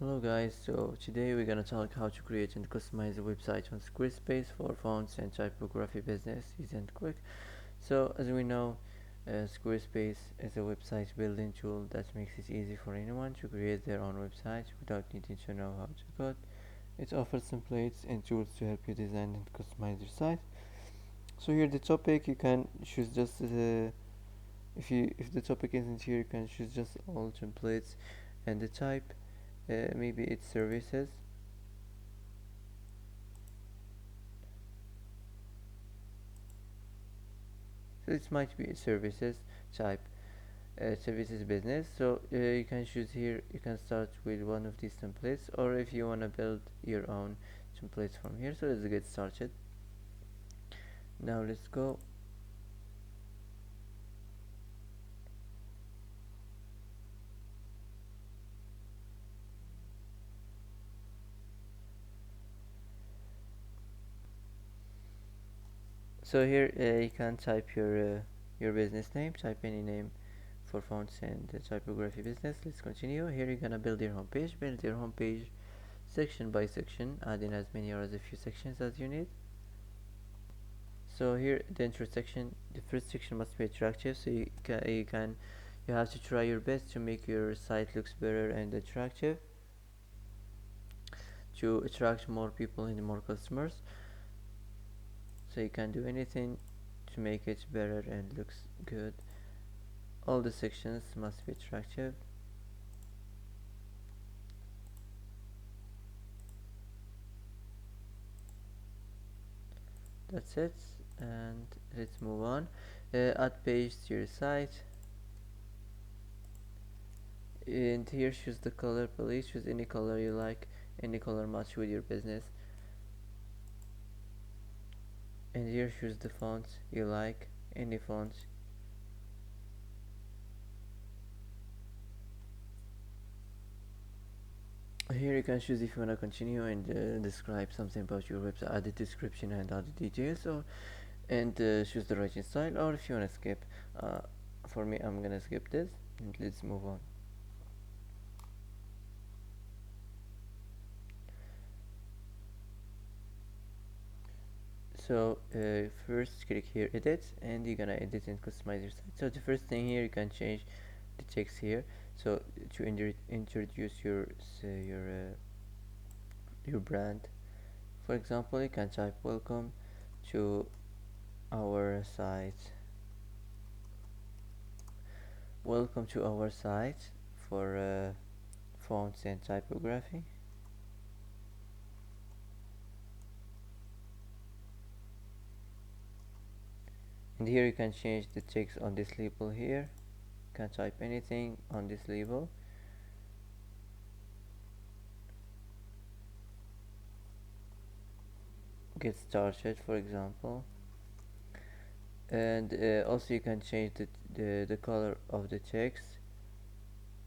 Hello guys, so today we're gonna talk how to create and customize a website on Squarespace for fonts and typography business, easy and quick. So as we know, Squarespace is a website building tool that makes it easy for anyone to create their own website without needing to know how to code. It offers templates and tools to help you design and customize your site. So here the topic you can choose just if the topic isn't here you can choose just all templates and the type. Maybe it's services. So it might be services type, services business. So you can choose here. You can start with one of these templates, or if you want to build your own templates from here. So let's get started. Now let's go. So here you can type your business name. Type any name for fonts and typography business. Let's continue. Here you're gonna build your homepage. Build your homepage section by section, adding as many or as a few sections as you need. So here the intro section, the first section must be attractive, so you have to try your best to make your site looks better and attractive to attract more people and more customers. So you can do anything to make it better and looks good. All the sections must be attractive. That's it, and let's move on. Add page to your site, and here choose the color. Please choose any color you like, any color match with your business. And here choose the font you like, any font. Here you can choose if you want to continue and describe something about your website, add the description and other details, or and choose the writing style, or if you want to skip. For me, I'm gonna skip this and let's move on. So first click here edit, and you're gonna edit and customize your site. So the first thing here, you can change the text here. So to introduce your brand, for example, you can type welcome to our site. Welcome to our site for fonts and typography. And here you can change the text on this label here. You can type anything on this label. Get started, for example. And also you can change the color of the text,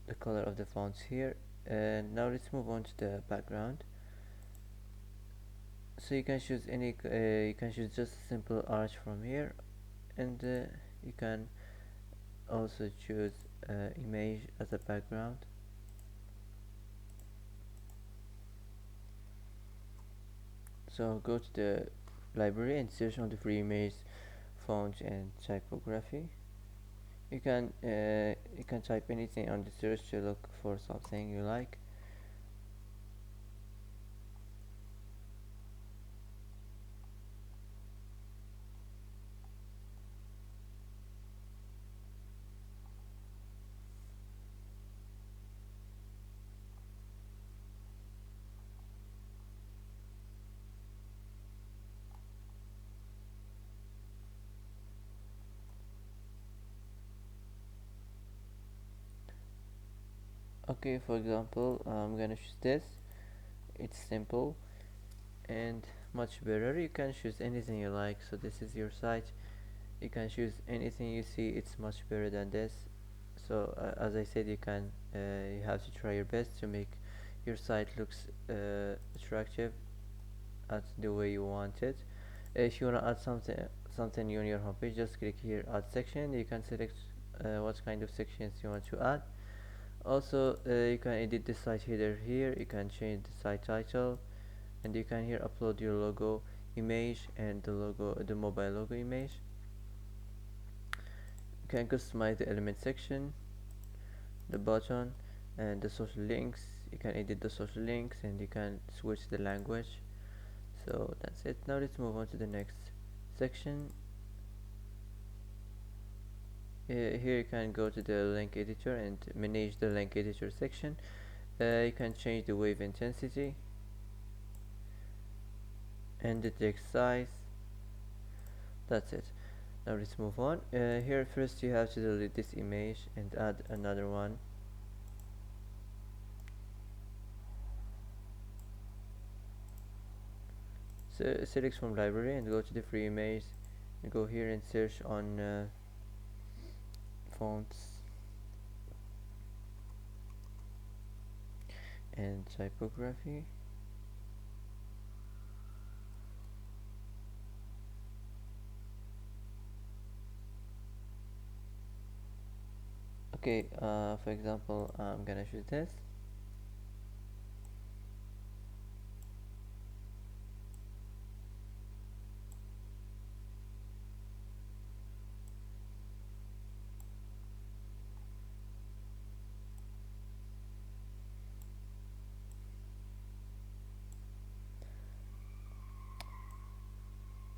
the color of the fonts here. And now let's move on to the background. So you can choose you can choose just a simple arch from here, and you can also choose image as a background. So go to the library and search on the free image font and typography. You can type anything on the search to look for something you like. Okay, for example, I'm gonna choose this. It's simple and much better. You can choose anything you like. So this is your site. You can choose anything you see. It's much better than this. So as I said, you have to try your best to make your site looks attractive at the way you want it. If you want to add something new on your homepage, just click here add section. You can select what kind of sections you want to add. Also, you can edit the site header here, you can change the site title, and you can here upload your logo image and the mobile logo image. You can customize the element section, the button, and the social links. You can edit the social links, and you can switch the language. So that's it. Now let's move on to the next section. Here you can go to the link editor and manage the link editor section. You can change the wave intensity and the text size. That's it. Now let's move on. Here first you have to delete this image and add another one. So select from library and go to the free image and go here and search on fonts and typography. Okay, for example, I'm gonna choose this.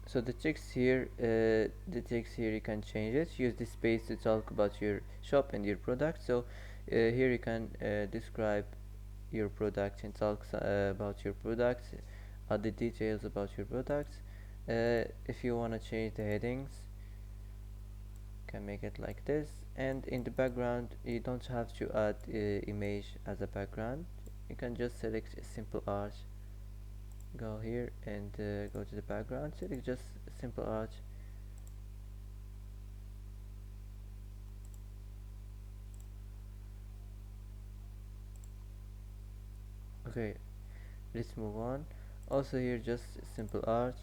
So the text here you can change it. Use this space to talk about your shop and your product. So here you can describe your product and talk about your products, add the details about your products. If you want to change the headings, you can make it like this. And in the background, you don't have to add image as a background. You can just select a simple art, go here and go to the background, select just simple art. Okay, let's move on. Also here just simple art.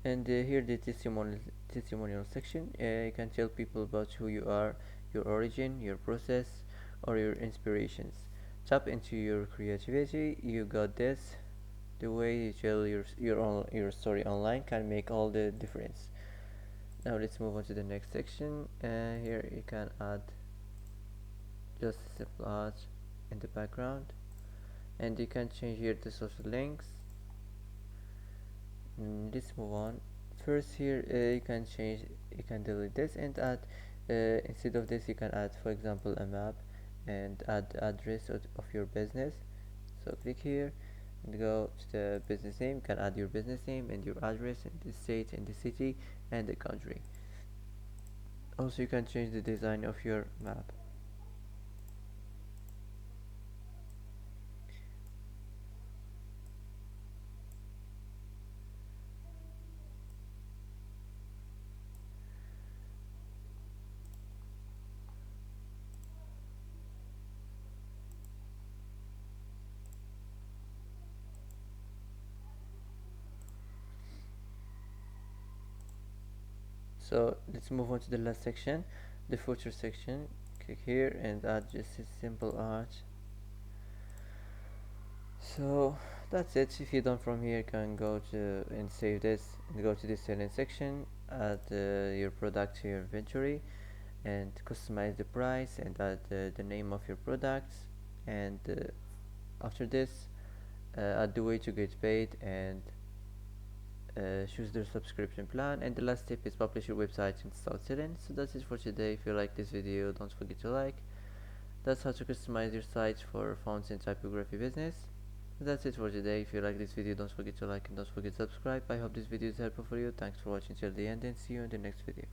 And here the testimonial section. You can tell people about who you are, your origin, your process, or your inspirations. Tap into your creativity. You got this. The way you tell your story online can make all the difference. Now let's move on to the next section. Here you can add just simple art in the background, and you can change here the social links. Let's move on. First here you can delete this and add instead of this you can add, for example, a map and add the address of your business. So click here and go to the business name. You can add your business name and your address and the state and the city and the country. Also you can change the design of your map. So let's move on to the last section, the footer section. Click here and add just a simple art. So that's it. If you're done from here, you can go to and save this and go to the selling section, add your product to your inventory and customize the price and add the name of your products, and after this add the way to get paid and choose their subscription plan, and the last step is publish your website and start selling. So that's it for today. If you like this video, don't forget to like. That's how to customize your site for fonts and typography business. That's it for today. If you like this video, don't forget to like and don't forget to subscribe. I hope this video is helpful for you. Thanks for watching till the end and see you in the next video.